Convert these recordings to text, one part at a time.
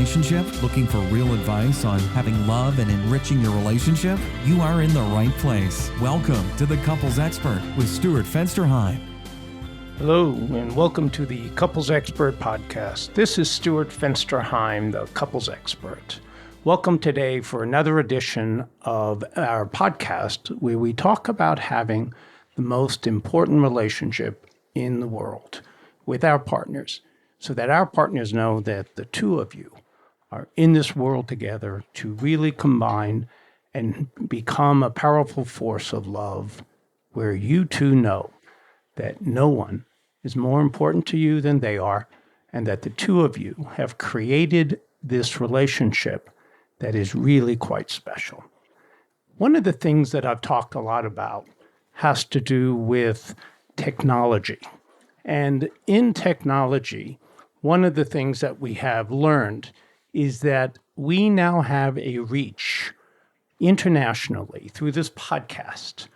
relationship? Looking for real advice on having love and enriching your relationship? You are in the right place. Welcome to The Couples Expert with Stuart Fensterheim. Hello, and welcome to the Couples Expert podcast. This is Stuart Fensterheim, the Couples Expert. Welcome today for another edition of our podcast where we talk about having the most important relationship in the world with our partners, so that our partners know that the two of you are in this world together to really combine and become a powerful force of love, where you two know that no one is more important to you than they are, and that the two of you have created this relationship that is really quite special. One of the things that I've talked a lot about has to do with technology. And in technology, one of the things that we have learned is that we now have a reach internationally through this podcast.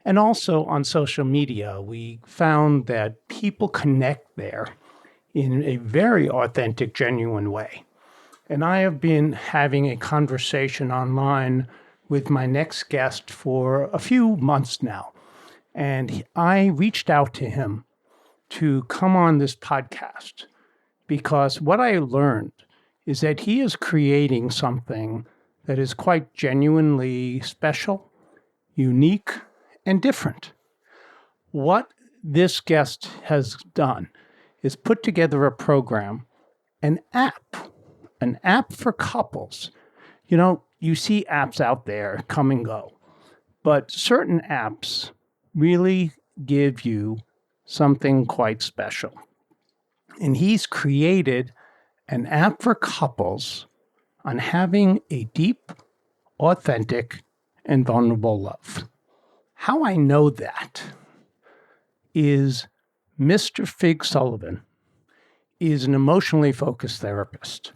And also on social media, we found that people connect there in a very authentic, genuine way. And I have been having a conversation online with my next guest for a few months now. And I reached out to him to come on this podcast because what I learned is that he is creating something that is quite genuinely special, unique, and different. What this guest has done is put together a program, an app for couples. You know, you see apps out there come and go, but certain apps really give you something quite special. And he's created an app for couples on having a deep, authentic, and vulnerable love. How I know that is Mr. Fig Sullivan is an emotionally focused therapist.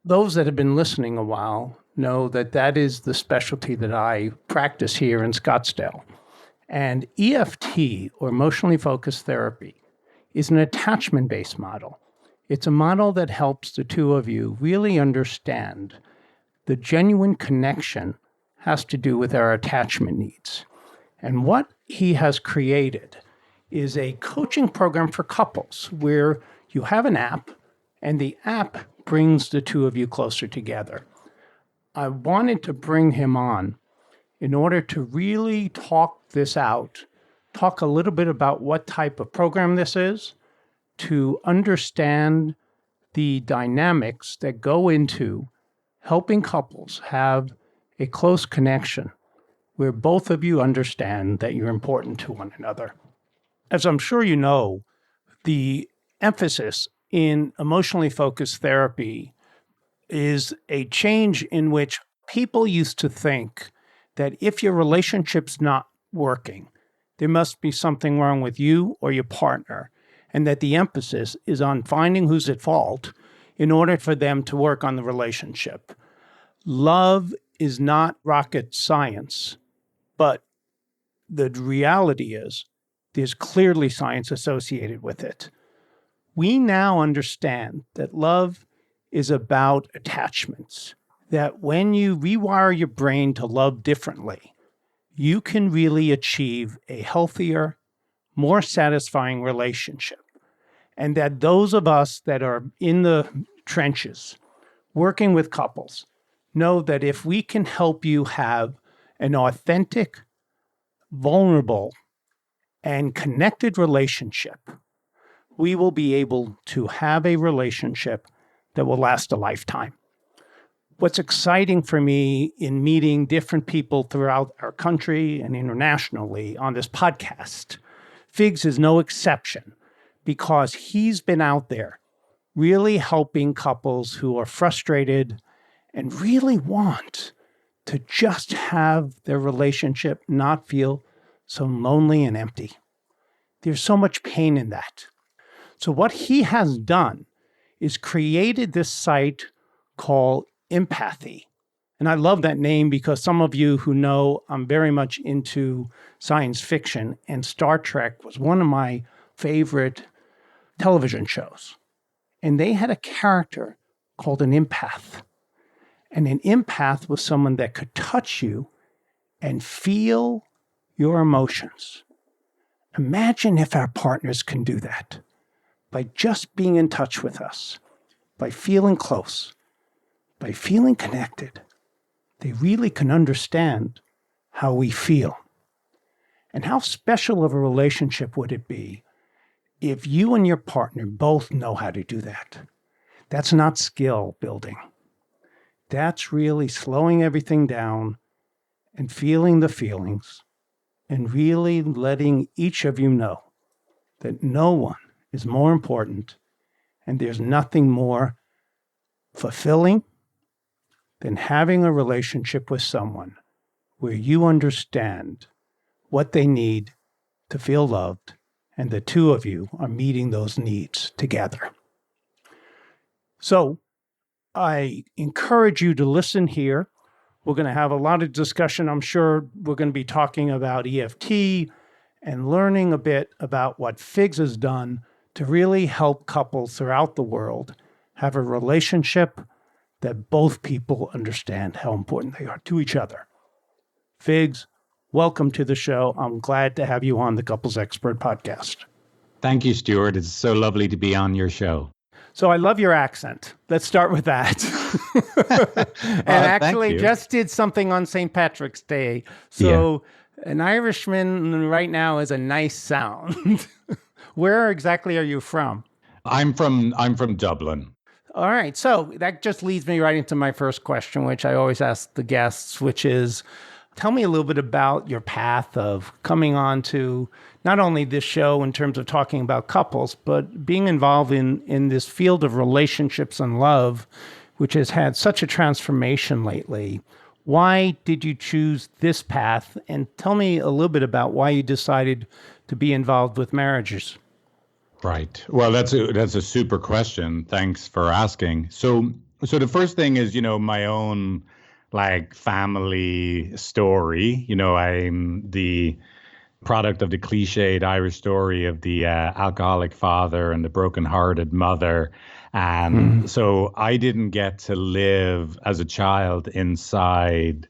Those that have been listening a while know that that is the specialty that I practice here in Scottsdale. And EFT, or emotionally focused therapy, is an attachment-based model. It's a model that helps the two of you really understand the genuine connection has to do with our attachment needs. And what he has created is a coaching program for couples where you have an app, and the app brings the two of you closer together. I wanted to bring him on in order to really talk this out, talk a little bit about what type of program this is, to understand the dynamics that go into helping couples have a close connection where both of you understand that you're important to one another. As I'm sure you know, the emphasis in emotionally focused therapy is a change in which people used to think that if your relationship's not working, there must be something wrong with you or your partner, and that the emphasis is on finding who's at fault in order for them to work on the relationship. Love is not rocket science, but the reality is there's clearly science associated with it. We now understand that love is about attachments, that when you rewire your brain to love differently, you can really achieve a healthier, more satisfying relationship. And that those of us that are in the trenches, working with couples, know that if we can help you have an authentic, vulnerable, and connected relationship, we will be able to have a relationship that will last a lifetime. What's exciting for me in meeting different people throughout our country and internationally on this podcast, Figs is no exception, because he's been out there really helping couples who are frustrated and really want to just have their relationship not feel so lonely and empty. There's so much pain in that. So what he has done is created this site called Empathi. And I love that name because some of you who know I'm very much into science fiction, and Star Trek was one of my favorite television shows. And they had a character called an empath. And an empath was someone that could touch you and feel your emotions. Imagine if our partners can do that by just being in touch with us, by feeling close, by feeling connected. They really can understand how we feel. And how special of a relationship would it be if you and your partner both know how to do that? That's not skill building. That's really slowing everything down and feeling the feelings and really letting each of you know that no one is more important and there's nothing more fulfilling than having a relationship with someone where you understand what they need to feel loved and the two of you are meeting those needs together. So I encourage you to listen here. We're going to have a lot of discussion. I'm sure we're going to be talking about EFT and learning a bit about what FIGS has done to really help couples throughout the world have a relationship that both people understand how important they are to each other. FIGS, welcome to the show. I'm glad to have you on the Couples Expert podcast. Thank you, Stuart. It's so lovely to be on your show. So I love your accent. Let's start with that. And actually just did something on St. Patrick's Day. So an Irishman right now is a nice sound. Where exactly are you from? I'm from Dublin. All right. So that just leads me right into my first question, which I always ask the guests, which is, tell me a little bit about your path of coming on to not only this show in terms of talking about couples, but being involved in this field of relationships and love, which has had such a transformation lately. Why did you choose this path? And tell me a little bit about why you decided to be involved with marriages. Right. Well, that's a super question. Thanks for asking. So the first thing is, my own family story. I'm the product of the cliched Irish story of the alcoholic father and the broken-hearted mother. And so I didn't get to live as a child inside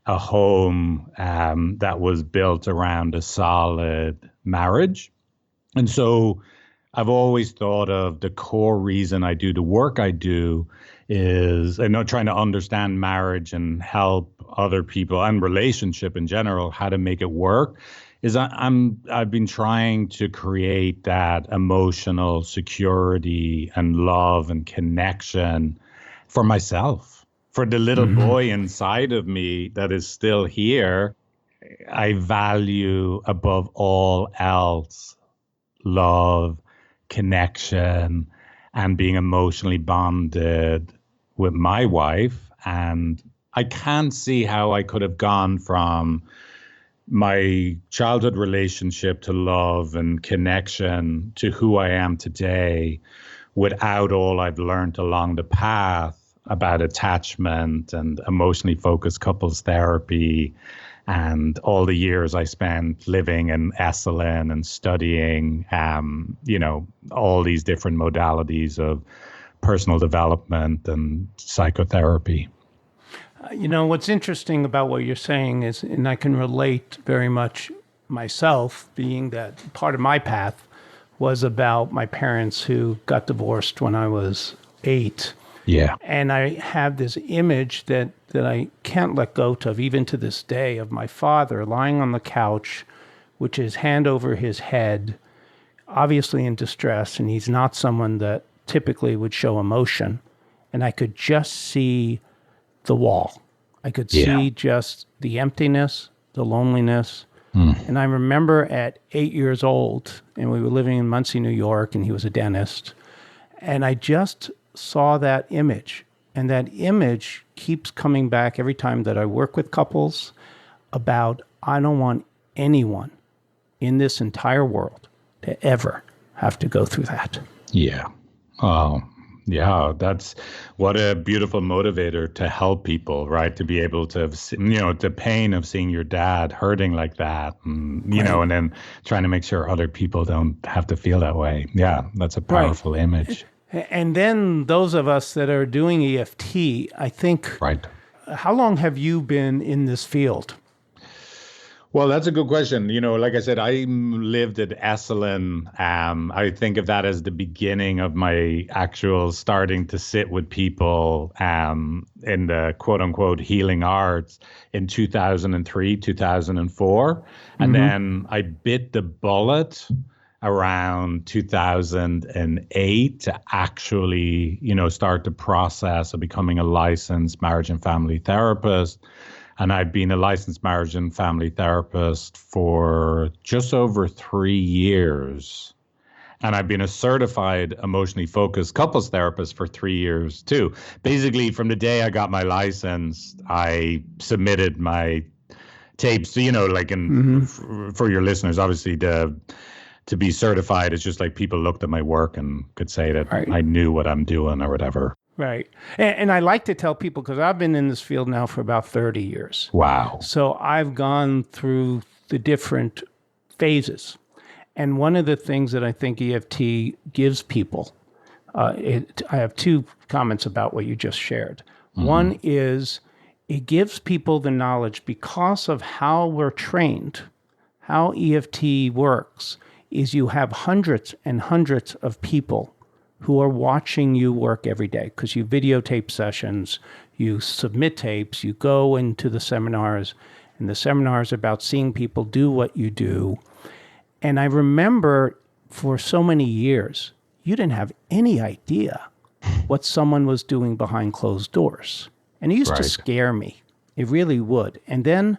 a home that was built around a solid marriage. And so I've always thought of the core reason I do the work I do is trying to understand marriage and help other people and relationship in general, how to make it work, is I've been trying to create that emotional security and love and connection for myself, for the little boy inside of me that is still here. I value above all else love, connection, and being emotionally bonded with my wife. And I can't see how I could have gone from my childhood relationship to love and connection to who I am today without all I've learned along the path about attachment and emotionally focused couples therapy and all the years I spent living in Esalen and studying, all these different modalities of personal development and psychotherapy. What's interesting about what you're saying is, and I can relate very much myself, being that part of my path was about my parents who got divorced when I was 8. Yeah. And I have this image that I can't let go of, even to this day, of my father lying on the couch, with his hand over his head, obviously in distress, and he's not someone that typically would show emotion. And I could just see the wall. I could see just the emptiness, the loneliness. And I remember at 8 years old, and we were living in Muncie, New York, and he was a dentist. And I just saw that image. And that image keeps coming back every time that I work with couples about, I don't want anyone in this entire world to ever have to go through that. Yeah. Oh, yeah. That's what a beautiful motivator to help people, right? To be able to, the pain of seeing your dad hurting like that, and, and then trying to make sure other people don't have to feel that way. Yeah. That's a powerful image. And then those of us that are doing EFT, I think, Right. How long have you been in this field? Well, that's a good question. Like I said, I lived at Esalen. I think of that as the beginning of my actual starting to sit with people in the quote unquote healing arts in 2003, 2004. And then I bit the bullet around 2008 to actually, start the process of becoming a licensed marriage and family therapist. And I've been a licensed marriage and family therapist for just over 3 years. And I've been a certified emotionally focused couples therapist for 3 years too. Basically, from the day I got my license, I submitted my tapes. So, for your listeners, obviously to be certified, it's just like people looked at my work and could say that I knew what I'm doing or whatever. Right. And I like to tell people, because I've been in this field now for about 30 years. Wow. So I've gone through the different phases. And one of the things that I think EFT gives people, I have two comments about what you just shared. One is it gives people the knowledge because of how we're trained, how EFT works, is you have hundreds and hundreds of people who are watching you work every day, because you videotape sessions, you submit tapes, you go into the seminars, and the seminars are about seeing people do what you do. And I remember for so many years, you didn't have any idea what someone was doing behind closed doors. And it used to scare me. It really would. And then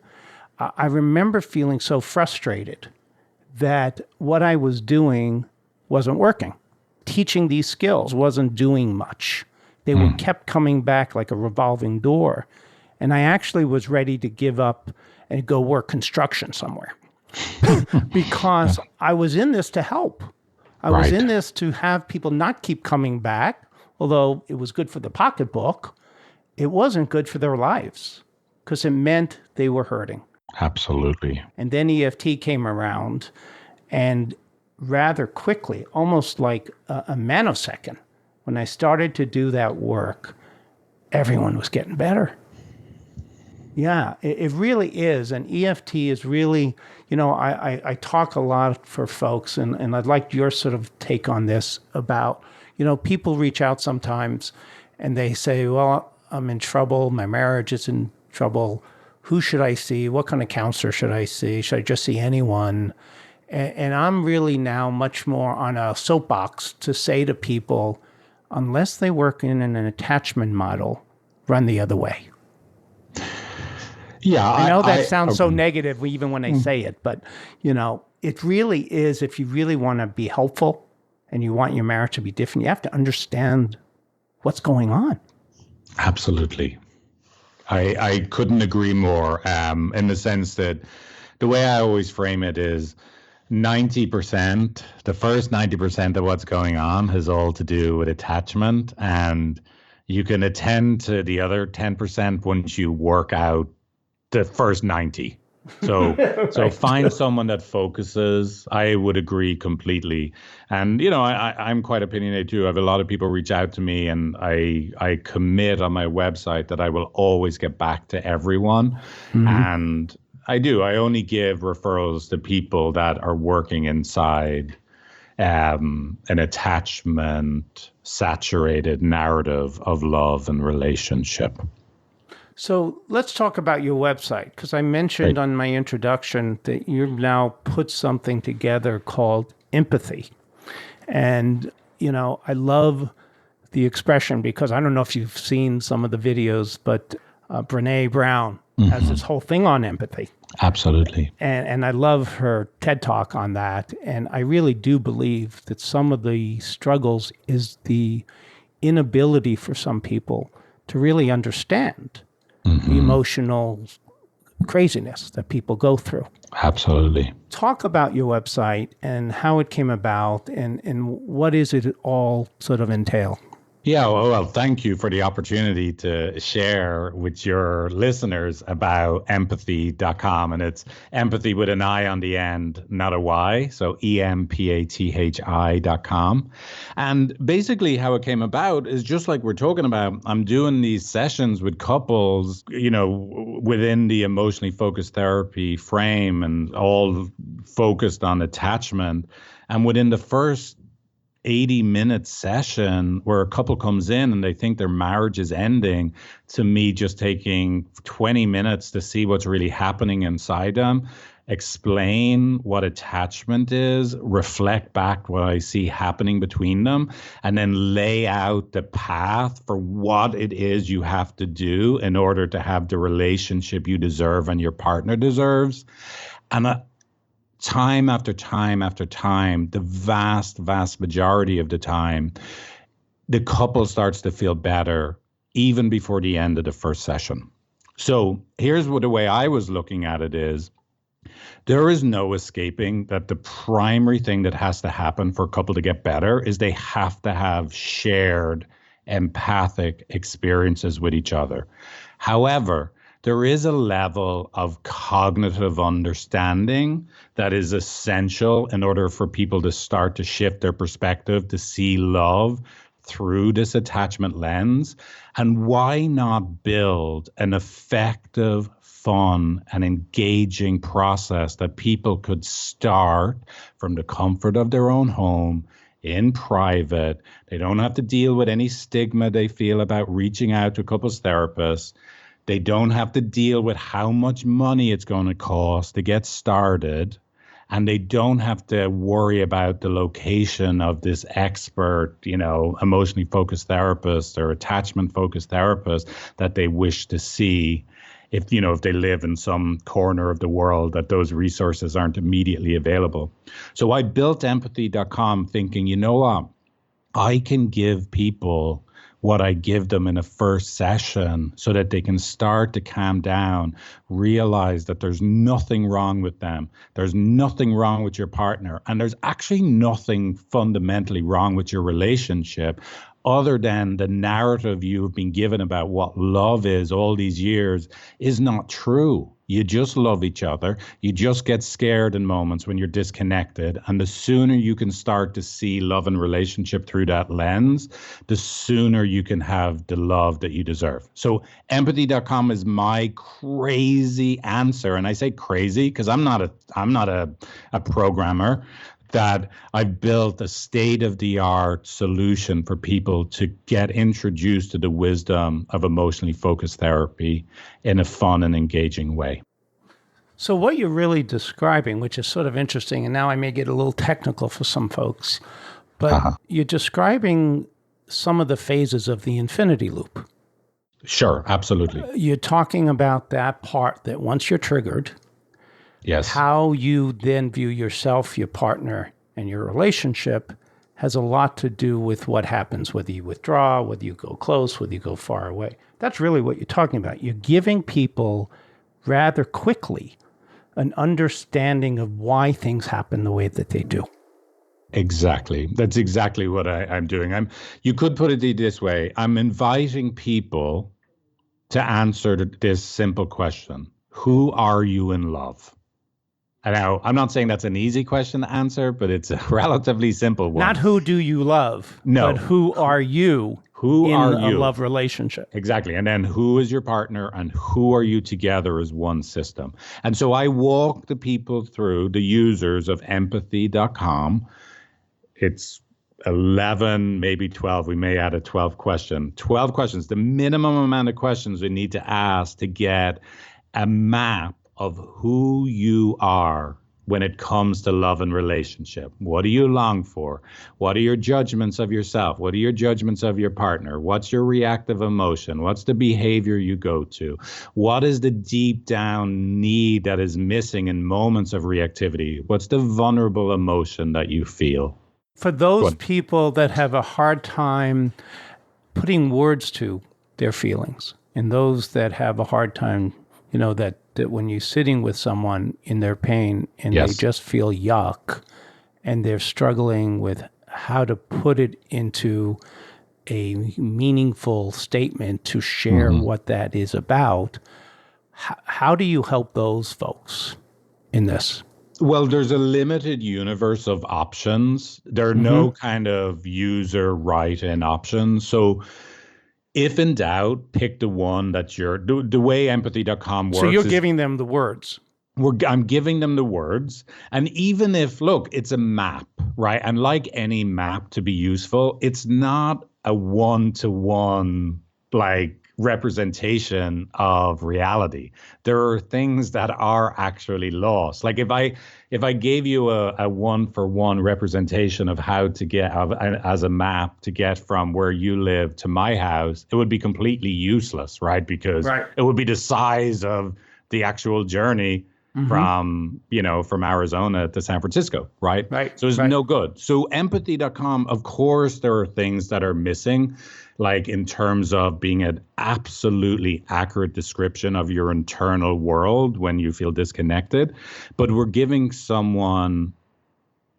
I remember feeling so frustrated that what I was doing wasn't working. Teaching these skills wasn't doing much. They were kept coming back like a revolving door. And I actually was ready to give up and go work construction somewhere because I was in this to help. I was in this to have people not keep coming back, although it was good for the pocketbook. It wasn't good for their lives because it meant they were hurting. Absolutely. And then EFT came around, and rather quickly, almost like a nanosecond, when I started to do that work, everyone was getting better. Yeah, it really is. And EFT is really, I talk a lot for folks, and I'd like your sort of take on this about, people reach out sometimes and they say, well, I'm in trouble. My marriage is in trouble. Who should I see? What kind of counselor should I see? Should I just see anyone? And I'm really now much more on a soapbox to say to people, unless they work in an attachment model, run the other way. Yeah, I know that sounds so negative even when I say it, but it really is. If you really want to be helpful and you want your marriage to be different, you have to understand what's going on. Absolutely. I couldn't agree more, in the sense that the way I always frame it is 90%, the first 90% of what's going on has all to do with attachment, and you can attend to the other 10% once you work out the first 90. So find someone that focuses. I would agree completely. And, I'm quite opinionated too. I have a lot of people reach out to me, and I commit on my website that I will always get back to everyone. And I do. I only give referrals to people that are working inside an attachment saturated narrative of love and relationship. So let's talk about your website, because I mentioned on my introduction that you've now put something together called Empathy. And, I love the expression, because I don't know if you've seen some of the videos, but Brene Brown has this whole thing on empathy. Absolutely. And I love her TED Talk on that. And I really do believe that some of the struggles is the inability for some people to really understand the emotional craziness that people go through. Absolutely. Talk about your website and how it came about, and what is it all sort of entail? Yeah, well, thank you for the opportunity to share with your listeners about empathy.com. And it's empathy with an I on the end, not a Y. So EMPATHI.com. And basically, how it came about is just like we're talking about. I'm doing these sessions with couples, within the emotionally focused therapy frame and all focused on attachment. And within the first 80-minute session where a couple comes in and they think their marriage is ending, to me just taking 20 minutes to see what's really happening inside them, explain what attachment is, reflect back what I see happening between them, and then lay out the path for what it is you have to do in order to have the relationship you deserve and your partner deserves. And time after time after time, the vast, vast majority of the time, the couple starts to feel better even before the end of the first session. So here's what the way I was looking at it is, there is no escaping that the primary thing that has to happen for a couple to get better is they have to have shared empathic experiences with each other. However, there is a level of cognitive understanding that is essential in order for people to start to shift their perspective, to see love through this attachment lens. And why not build an effective, fun, and engaging process that people could start from the comfort of their own home, in private. They don't have to deal with any stigma they feel about reaching out to a couples therapist. They don't have to deal with how much money it's going to cost to get started. And they don't have to worry about the location of this expert, emotionally focused therapist or attachment focused therapist that they wish to see. If they live in some corner of the world that those resources aren't immediately available. So I built empathy.com thinking, you know what? I can give people what I give them in a first session so that they can start to calm down, realize that there's nothing wrong with them. There's nothing wrong with your partner. And there's actually nothing fundamentally wrong with your relationship other than the narrative you've been given about what love is all these years is not true. You just love each other. You just get scared in moments when you're disconnected. And the sooner you can start to see love and relationship through that lens, the sooner you can have the love that you deserve. So empathy.com is my crazy answer. And I say crazy because I'm not a programmer. That I've built a state-of-the-art solution for people to get introduced to the wisdom of emotionally focused therapy in a fun and engaging way. So what you're really describing, which is sort of interesting, and now I may get a little technical for some folks, but you're describing some of the phases of the infinity loop. Sure, absolutely. You're talking about that part that once you're triggered, yes, how you then view yourself, your partner, and your relationship has a lot to do with what happens, whether you withdraw, whether you go close, whether you go far away. That's really what you're talking about. You're giving people rather quickly an understanding of why things happen the way that they do. Exactly. That's exactly what I'm doing. You could put it this way. I'm inviting people to answer this simple question. Who are you in love? Now, I'm not saying that's an easy question to answer, but it's a relatively simple one. Not who do you love, no. But who are you in a love relationship? Exactly. And then who is your partner and who are you together as one system? And so I walk the people through, the users of empathy.com. It's 11, maybe 12. We may add a 12 question. 12 questions, the minimum amount of questions we need to ask to get a map of who you are when it comes to love and relationship. What do you long for? What are your judgments of yourself? What are your judgments of your partner? What's your reactive emotion? What's the behavior you go to? What is the deep down need that is missing in moments of reactivity? What's the vulnerable emotion that you feel? For those people that have a hard time putting words to their feelings, and those that have a hard time, that when you're sitting with someone in their pain and they just feel yuck and they're struggling with how to put it into a meaningful statement to share what that is about. How do you help those folks in this? Well, there's a limited universe of options. There are no kind of user write-in options. So if in doubt, pick the one that the way empathy.com works. So you're giving them the words. I'm giving them the words. And even if, look, it's a map, right? And like any map to be useful, it's not a one-to-one like representation of reality. There are things that are actually lost. Like if I gave you a one-for-one representation of how to get as a map to get from where you live to my house, it would be completely useless, right? Because it would be the size of the actual journey from Arizona to San Francisco, right? So it's no good. So empathy.com, of course, there are things that are missing, like in terms of being an absolutely accurate description of your internal world when you feel disconnected. But we're giving someone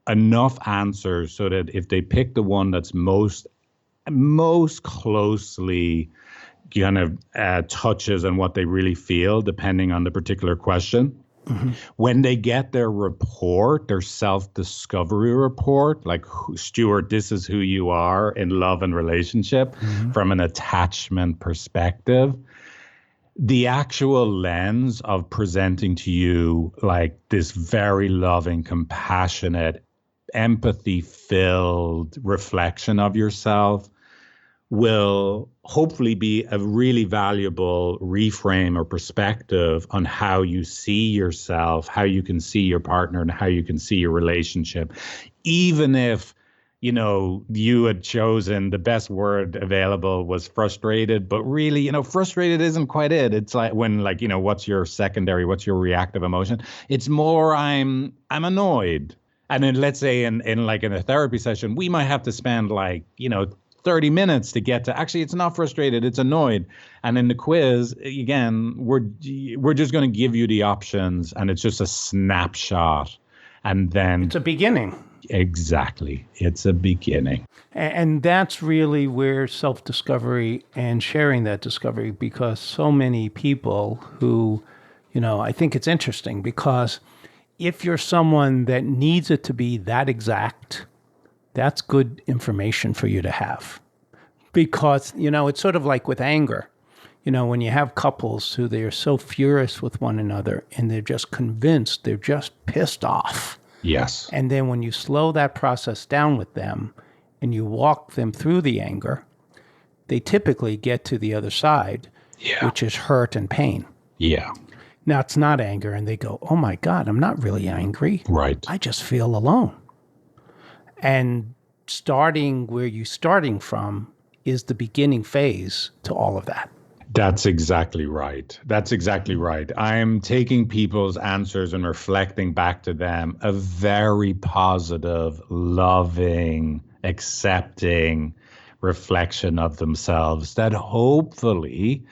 enough answers so that if they pick the one that's most closely kind of touches on what they really feel, depending on the particular question, when they get their report, their self-discovery report, like, Stuart, this is who you are in love and relationship from an attachment perspective, the actual lens of presenting to you like this very loving, compassionate, empathy-filled reflection of yourself will hopefully be a really valuable reframe or perspective on how you see yourself, how you can see your partner, and how you can see your relationship. Even if, you had chosen the best word available was frustrated, but really, frustrated isn't quite it. It's like when, what's your reactive emotion? It's more, I'm annoyed. And then let's say in a therapy session, we might have to spend 30 minutes to get to, actually, it's not frustrated, it's annoyed. And in the quiz, again, we're just going to give you the options, and it's just a snapshot. And then it's a beginning. Exactly. It's a beginning. And that's really where self-discovery and sharing that discovery, because so many people who, I think it's interesting because if you're someone that needs it to be that exact, that's good information for you to have. Because, it's sort of like with anger. When you have couples who they are so furious with one another and they're just convinced, they're just pissed off. Yes. And then when you slow that process down with them and you walk them through the anger, they typically get to the other side, which is hurt and pain. Yeah. Now, it's not anger, and they go, oh my God, I'm not really angry. Right. I just feel alone. And starting where you're starting from is the beginning phase to all of that. That's exactly right. I'm taking people's answers and reflecting back to them a very positive, loving, accepting reflection of themselves that hopefully,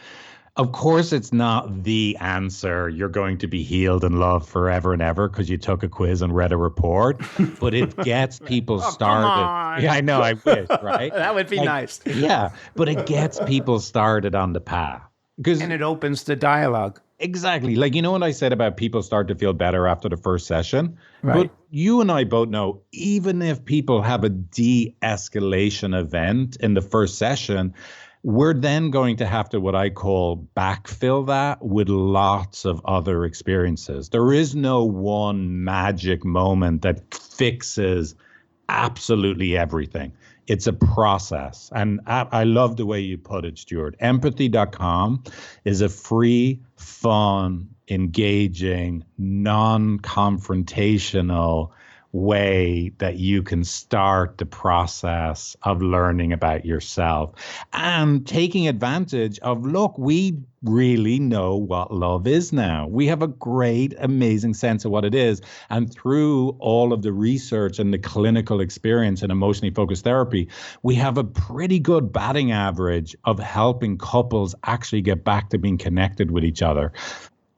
of course, it's not the answer. You're going to be healed and loved forever and ever because you took a quiz and read a report, but it gets people started. Come on. Yeah, I know. I wish, right? That would be nice. Yeah, but it gets people started on the path. And it opens the dialogue. Exactly. What I said about people start to feel better after the first session? Right. But you and I both know, even if people have a de-escalation event in the first session, we're then going to have to, what I call, backfill that with lots of other experiences. There is no one magic moment that fixes absolutely everything. It's a process. And I love the way you put it, Stuart. Empathy.com is a free, fun, engaging, non-confrontational way that you can start the process of learning about yourself and taking advantage of, look, we really know what love is now. We have a great, amazing sense of what it is. And through all of the research and the clinical experience in emotionally focused therapy, we have a pretty good batting average of helping couples actually get back to being connected with each other.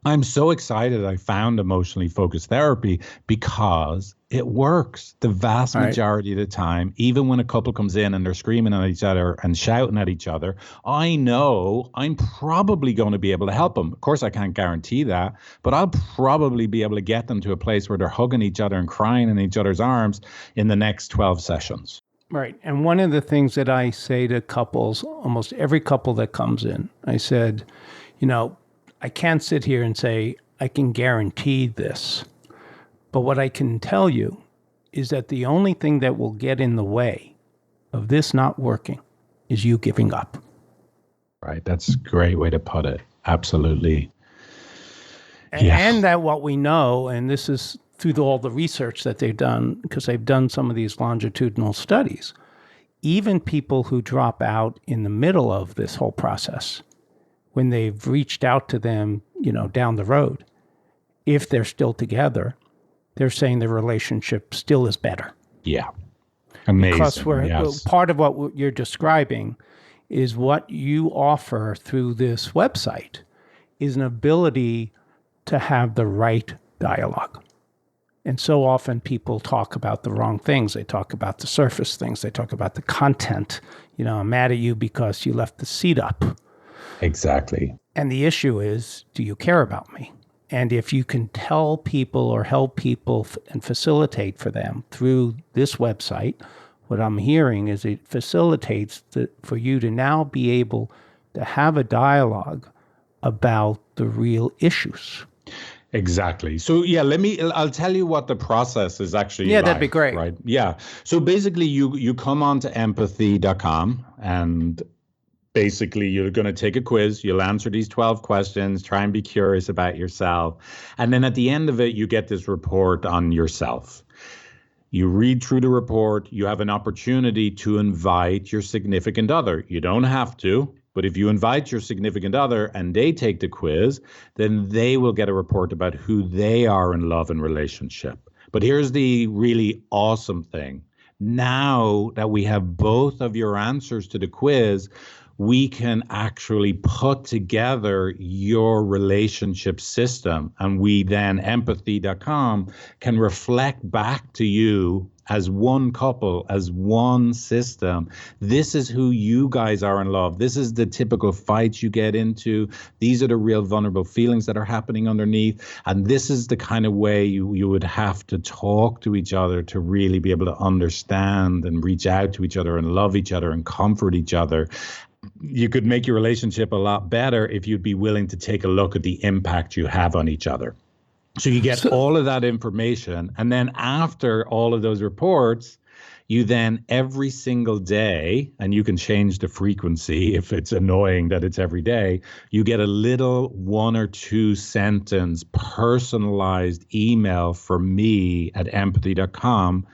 I'm so excited I found emotionally focused therapy because it works the vast majority of the time. Even when a couple comes in and they're screaming at each other and shouting at each other, I know I'm probably going to be able to help them. Of course, I can't guarantee that, but I'll probably be able to get them to a place where they're hugging each other and crying in each other's arms in the next 12 sessions. Right. And one of the things that I say to couples, almost every couple that comes in, I said, I can't sit here and say, I can guarantee this. But what I can tell you is that the only thing that will get in the way of this not working is you giving up. Right. That's a great way to put it. Absolutely. And that what we know, and this is through all the research that they've done, because they've done some of these longitudinal studies, even people who drop out in the middle of this whole process, when they've reached out to them, down the road, if they're still together, they're saying the relationship still is better. Yeah. Amazing. Because part of what you're describing is what you offer through this website is an ability to have the right dialogue. And so often people talk about the wrong things. They talk about the surface things. They talk about the content. I'm mad at you because you left the seat up. Exactly. And the issue is, do you care about me? And if you can tell people or help people and facilitate for them through this website, what I'm hearing is it facilitates for you to now be able to have a dialogue about the real issues. Exactly. So I'll tell you what the process is actually. Yeah, that'd be great. Right. Yeah. So basically you come on to empathy.com and basically you're going to take a quiz. You'll answer these 12 questions, try and be curious about yourself. And then at the end of it, you get this report on yourself. You read through the report. You have an opportunity to invite your significant other. You don't have to. But if you invite your significant other and they take the quiz, then they will get a report about who they are in love and relationship. But here's the really awesome thing. Now that we have both of your answers to the quiz, we can actually put together your relationship system. And we then, empathy.com, can reflect back to you as one couple, as one system. This is who you guys are in love. This is the typical fights you get into. These are the real vulnerable feelings that are happening underneath. And this is the kind of way you would have to talk to each other to really be able to understand and reach out to each other and love each other and comfort each other. You could make your relationship a lot better if you'd be willing to take a look at the impact you have on each other. So you get all of that information. And then after all of those reports, you then every single day, and you can change the frequency if it's annoying that it's every day, you get a little 1 or 2 sentence personalized email from me at empathy.com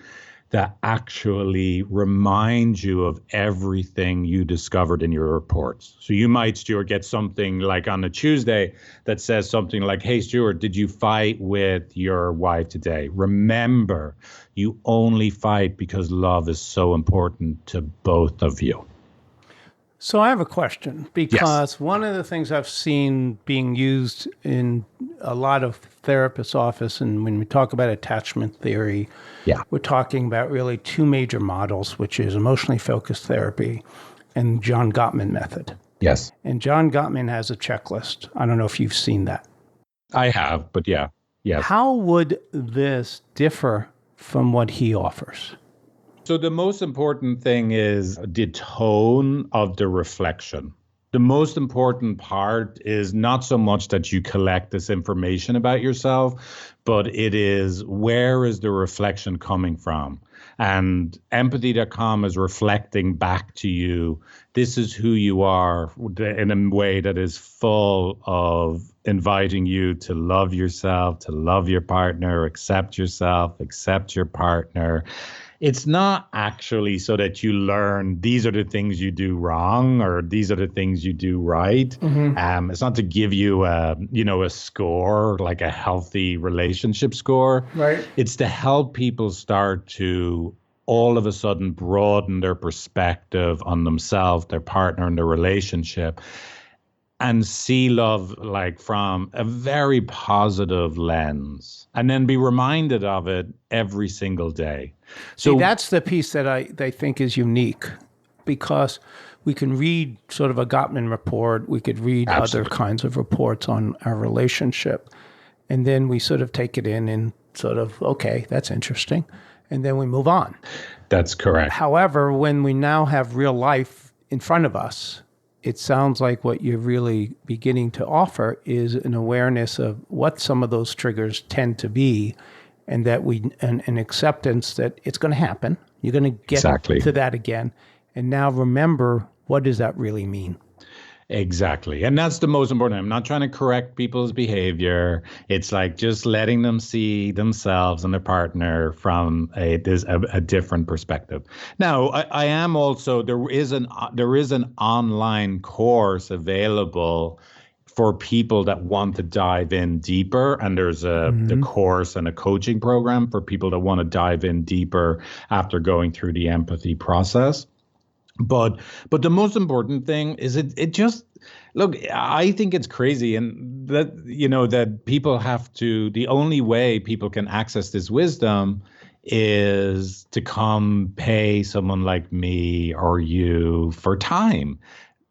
that actually reminds you of everything you discovered in your reports. So you might, Stuart, get something like on a Tuesday that says something like, hey, Stuart, did you fight with your wife today? Remember, you only fight because love is so important to both of you. So I have a question, because one of the things I've seen being used in a lot of therapists' office, and when we talk about attachment theory, we're talking about really 2 major models, which is emotionally focused therapy and John Gottman method. Yes. And John Gottman has a checklist. I don't know if you've seen that. I have, but yes. How would this differ from what he offers? So the most important thing is the tone of the reflection. The most important part is not so much that you collect this information about yourself, but it is, where is the reflection coming from? And empathy.com is reflecting back to you, this is who you are, in a way that is full of inviting you to love yourself, to love your partner, accept yourself, accept your partner. It's not actually so that you learn these are the things you do wrong or these are the things you do right. Mm-hmm. It's not to give you a score, like a healthy relationship score. Right. It's to help people start to all of a sudden broaden their perspective on themselves, their partner, and their relationship. and see love like from a very positive lens, and then be reminded of it every single day. See, that's the piece that I think is unique, because we can read sort of a Gottman report, we could read other kinds of reports on our relationship, and then we sort of take it in and sort of, okay, that's interesting, and then we move on. That's correct. However, when we now have real life in front of us, it sounds like what you're really beginning to offer is an awareness of what some of those triggers tend to be, and that an acceptance that it's going to happen. You're going to get to that again. And now remember, what does that really mean? Exactly. And that's the most important. I'm not trying to correct people's behavior. It's like just letting them see themselves and their partner from a different perspective. Now, I am also, there is an online course available for people that want to dive in deeper. And there's the course and a coaching program for people that want to dive in deeper after going through the empathy process. But the most important thing is it just, look, I think it's crazy, and that, that people have to, the only way people can access this wisdom is to come pay someone like me or you for time.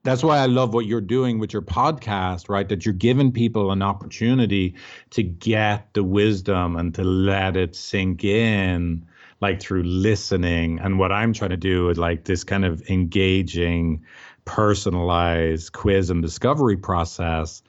That's why I love what you're doing with your podcast, right? That you're giving people an opportunity to get the wisdom and to let it sink in, like through listening. And what I'm trying to do is like this kind of engaging, personalized quiz and discovery process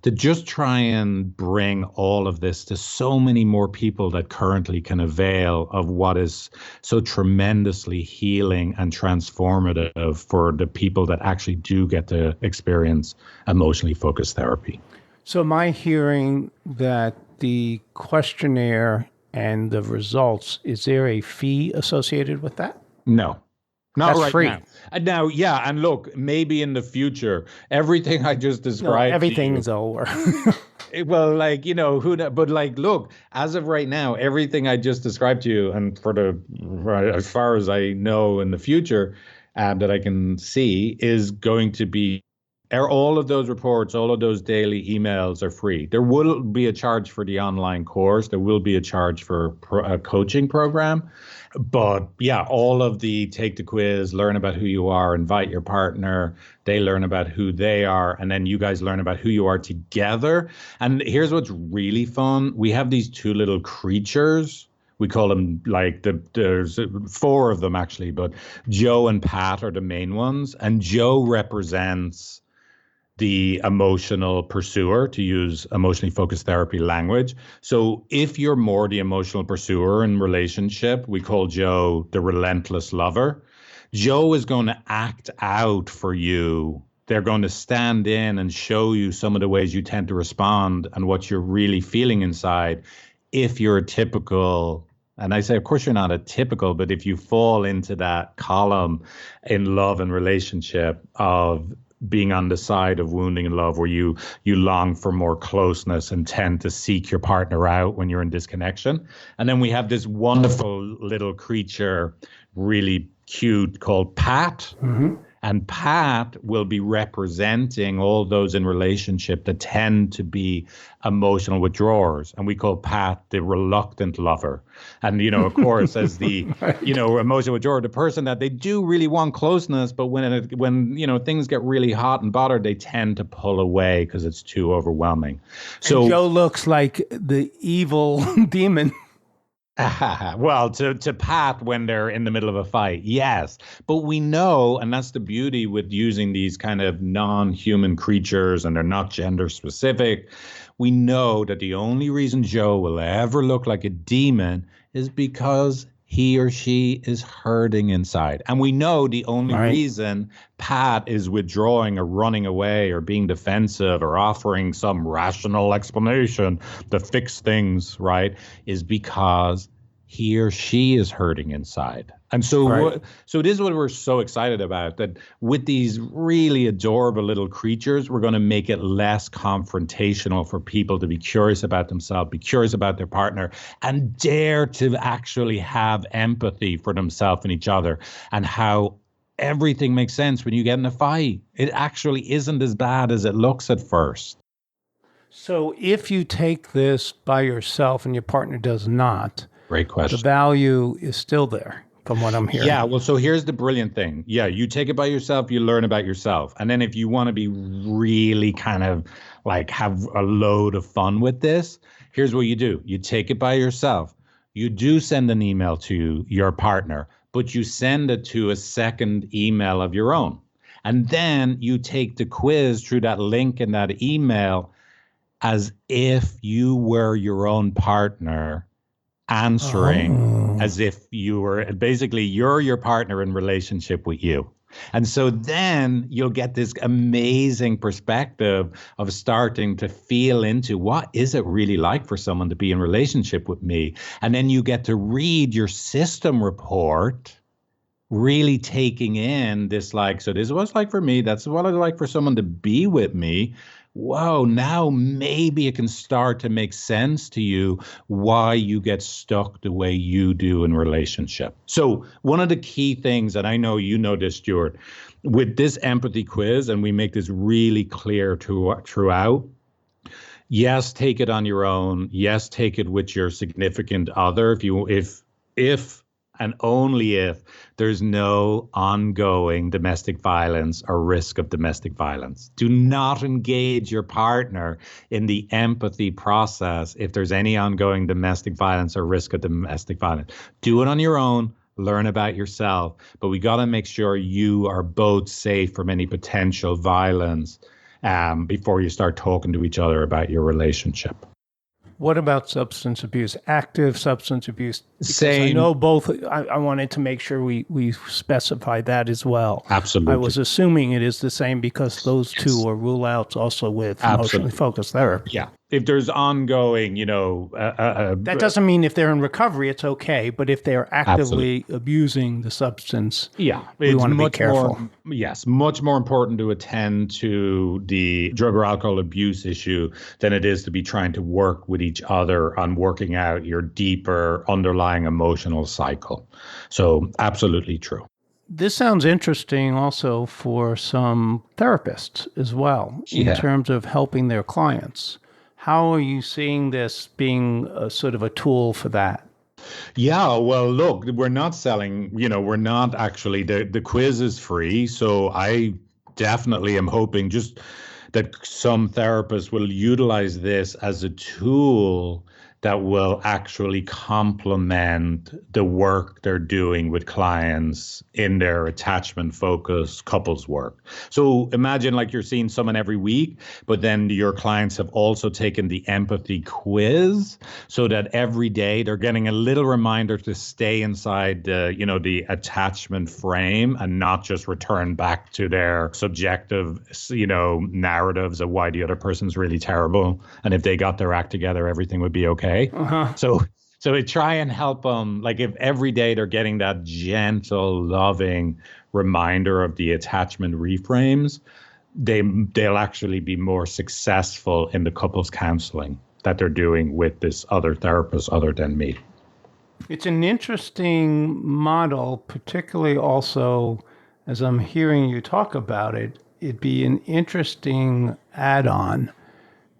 to just try and bring all of this to so many more people that currently can avail of what is so tremendously healing and transformative for the people that actually do get to experience emotionally focused therapy. So am I hearing that the questionnaire and the results, is there a fee associated with that? No. Not That's right free. now. Now, yeah, and look, maybe in the future, everything I just described. Everything's over. Well, like, but like, look, as of right now, everything I just described to you, and as far as I know in the future, that I can see, is going to be, all of those reports, all of those daily emails are free. There will be a charge for the online course. There will be a charge for a coaching program. But yeah, all of the take the quiz, learn about who you are, invite your partner, they learn about who they are, and then you guys learn about who you are together. And here's what's really fun. We have these two little creatures. We call them, like, there's 4 of them actually, but Joe and Pat are the main ones. And Joe represents the emotional pursuer, to use emotionally focused therapy language. So if you're more the emotional pursuer in relationship, we call Joe the relentless lover. Joe is going to act out for you. They're going to stand in and show you some of the ways you tend to respond and what you're really feeling inside. If you're a typical, and I say, of course, you're not a typical, but if you fall into that column in love and relationship of being on the side of wounding in love, where you long for more closeness and tend to seek your partner out when you're in disconnection. And then we have this wonderful little creature, really cute, called Pat. Mm-hmm. And Pat will be representing all those in relationship that tend to be emotional withdrawers. And we call Pat the reluctant lover. And, of course, as the, right, emotional withdrawer, the person that they do really want closeness, but when things get really hot and bothered, they tend to pull away because it's too overwhelming. So and Joe looks like the evil demon. Well, to Pat when they're in the middle of a fight, yes. But we know, and that's the beauty with using these kind of non-human creatures, and they're not gender specific, we know that the only reason Joe will ever look like a demon is because he or she is hurting inside. And we know the only reason Pat is withdrawing or running away or being defensive or offering some rational explanation to fix things, right, is because he or she is hurting inside. And so, so it is what we're so excited about, that with these really adorable little creatures, we're going to make it less confrontational for people to be curious about themselves, be curious about their partner, and dare to actually have empathy for themselves and each other, and how everything makes sense when you get in a fight. It actually isn't as bad as it looks at first. So if you take this by yourself and your partner does not, Great the question. value is still there from what I'm hearing. Yeah, well, so here's the brilliant thing. Yeah, you take it by yourself, you learn about yourself. And then if you want to be really kind of like have a load of fun with this, here's what you do. You take it by yourself. You do send an email to your partner, but you send it to a second email of your own. And then you take the quiz through that link in that email as if you were your own partner answering as if you were basically you're your partner in relationship with you. And so then you'll get this amazing perspective of starting to feel into what is it really like for someone to be in relationship with me. And then you get to read your system report, really taking in this like, so this is what it's like for me. That's what it's like for someone to be with me. Whoa, now maybe it can start to make sense to you why you get stuck the way you do in relationship. So one of the key things, and I know you know this, Stuart, with this empathy quiz, and we make this really clear throughout, yes, take it on your own. Yes, take it with your significant other if and only if there's no ongoing domestic violence or risk of domestic violence. Do not engage your partner in the empathy process if there's any ongoing domestic violence or risk of domestic violence. Do it on your own. Learn about yourself. But we got to make sure you are both safe from any potential violence before you start talking to each other about your relationship. What about substance abuse, active substance abuse? Because Same. I know both. I wanted to make sure we specify that as well. Absolutely. I was assuming it is the same because those two are rule outs also with emotionally focused therapy. Yeah. If there's ongoing, that doesn't mean if they're in recovery, it's okay. But if they're actively abusing the substance, we want to be careful. Much more important to attend to the drug or alcohol abuse issue than it is to be trying to work with each other on working out your deeper underlying emotional cycle. So absolutely true. This sounds interesting also for some therapists as well in terms of helping their clients. How are you seeing this being a sort of a tool for that? Yeah, well, look, we're not selling, we're not actually, the quiz is free. So I definitely am hoping just that some therapists will utilize this as a tool that will actually complement the work they're doing with clients in their attachment focused couples work. So imagine like you're seeing someone every week, but then your clients have also taken the empathy quiz so that every day they're getting a little reminder to stay inside the attachment frame and not just return back to their subjective, narratives of why the other person's really terrible. And if they got their act together, everything would be okay. So we try and help them, like if every day they're getting that gentle, loving reminder of the attachment reframes, they'll actually be more successful in the couples counseling that they're doing with this other therapist other than me. It's an interesting model, particularly also as I'm hearing you talk about it, it'd be an interesting add-on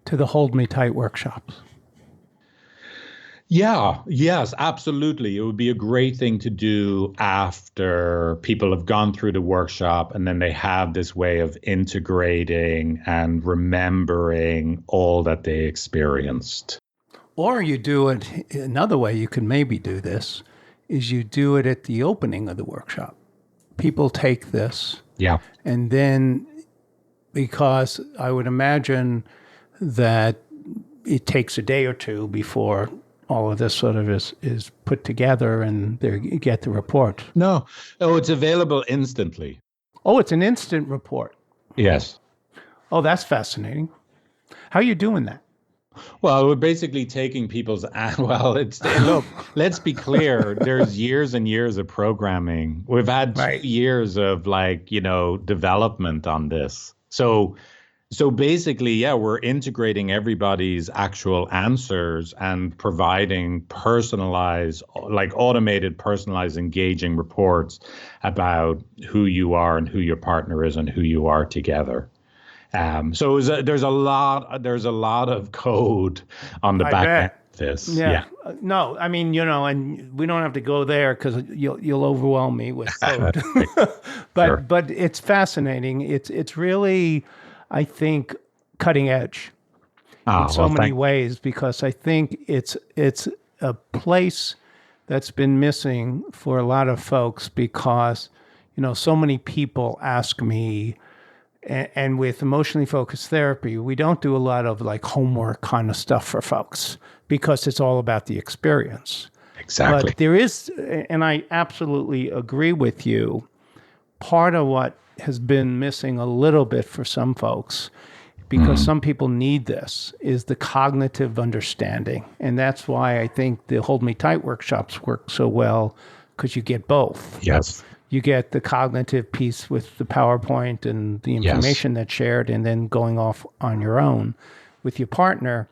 to the Hold Me Tight workshops. Yeah, yes, absolutely. It would be a great thing to do after people have gone through the workshop and then they have this way of integrating and remembering all that they experienced. Or you do it, another way you can maybe do this is you do it at the opening of the workshop. People take this. Yeah. And then, because I would imagine that it takes a day or two before all of this sort of is put together and they get the report. No, it's available instantly. Oh, it's an instant report. Yes. Oh, that's fascinating. How are you doing that? Well, we're basically taking people's, look, let's be clear. There's years and years of programming. We've had 2 years of development on this. So So basically, yeah, we're integrating everybody's actual answers and providing personalized, like automated, personalized, engaging reports about who you are and who your partner is and who you are together. So there's a lot of code on the I back end bet. of this. Yeah. Yeah. No, I mean, and we don't have to go there because you'll overwhelm me with code. Right. Sure. But it's fascinating. It's really, I think, cutting edge in Ah, so well, many thank ways because I think it's a place that's been missing for a lot of folks because so many people ask me, and with emotionally focused therapy, we don't do a lot of like homework kind of stuff for folks because it's all about the experience. exactly. But there is, and I absolutely agree with you, part of what has been missing a little bit for some folks, because some people need this, is the cognitive understanding. And that's why I think the Hold Me Tight workshops work so well, because you get both. Yes. You get the cognitive piece with the PowerPoint and the Yes. information that's shared, and then going off on your own with your partner.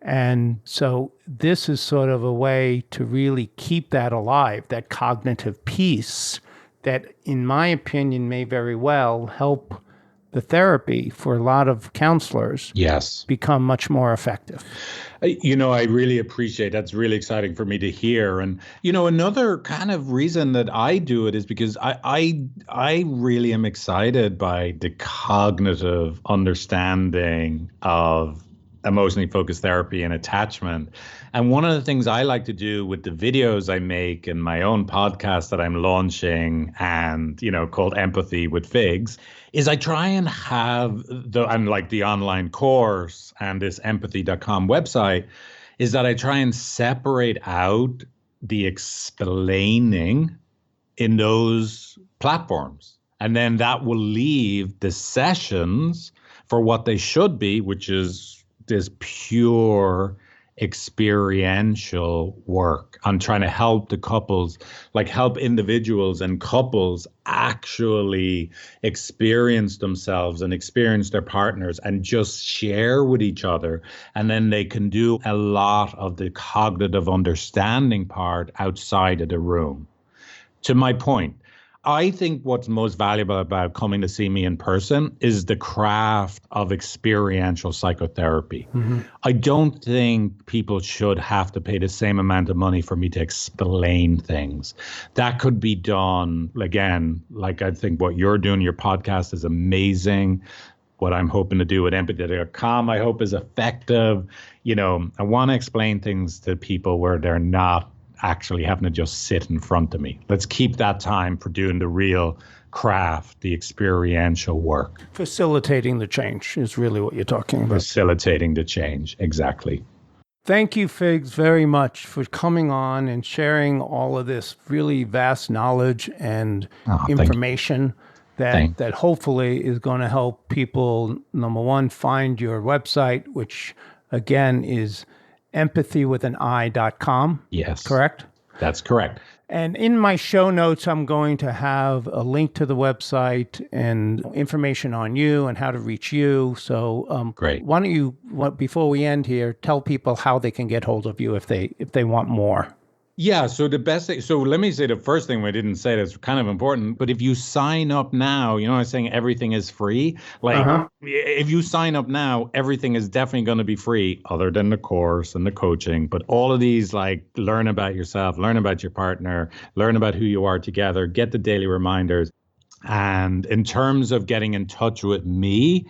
And so this is sort of a way to really keep that alive, that cognitive piece that, in my opinion, may very well help the therapy for a lot of counselors Yes. become much more effective. I really appreciate that's really exciting for me to hear. And another kind of reason that I do it is because I really am excited by the cognitive understanding of emotionally focused therapy and attachment. And one of the things I like to do with the videos I make and my own podcast that I'm launching and, called Empathy with Figs is I try and have like the online course and this empathy.com website is that I try and separate out the explaining in those platforms. And then that will leave the sessions for what they should be, which is this pure experiential work on trying to help the couples, like help individuals and couples actually experience themselves and experience their partners and just share with each other. And then they can do a lot of the cognitive understanding part outside of the room. To my point, I think what's most valuable about coming to see me in person is the craft of experiential psychotherapy. I don't think people should have to pay the same amount of money for me to explain things. That could be done, again, like I think what you're doing, your podcast is amazing. What I'm hoping to do with Empathy.com, I hope is effective. I want to explain things to people where they're not actually having to just sit in front of me. Let's keep that time for doing the real craft, the experiential work. Facilitating the change is really what you're talking about. Facilitating the change, exactly. Thank you, Figs, very much for coming on and sharing all of this really vast knowledge and information that hopefully is going to help people, number one, find your website, which again is empathywithan.com. Yes. Correct? That's correct. And in my show notes, I'm going to have a link to the website and information on you and how to reach you. So Great. Why don't you, before we end here, tell people how they can get hold of you if they want more. Yeah, so the best thing, so let me say the first thing I didn't say that's kind of important, but if you sign up now, I was saying everything is free. Like if you sign up now, everything is definitely going to be free other than the course and the coaching. But all of these, like learn about yourself, learn about your partner, learn about who you are together, get the daily reminders. And in terms of getting in touch with me,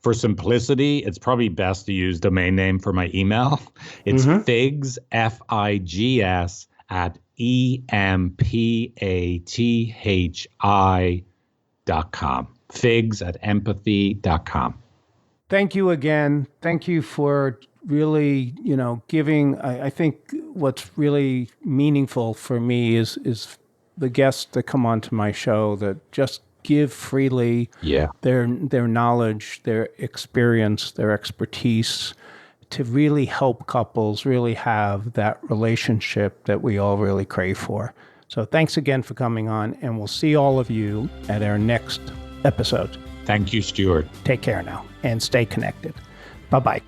for simplicity, it's probably best to use domain name for my email. It's figs, FIGS, at EMPATHI.com. Figs at empathy.com. Thank you again. Thank you for really, giving. I think what's really meaningful for me is the guests that come onto my show that just give freely their knowledge, their experience, their expertise to really help couples really have that relationship that we all really crave for. So thanks again for coming on, and we'll see all of you at our next episode. Thank you, Stuart. Take care now and stay connected. Bye-bye.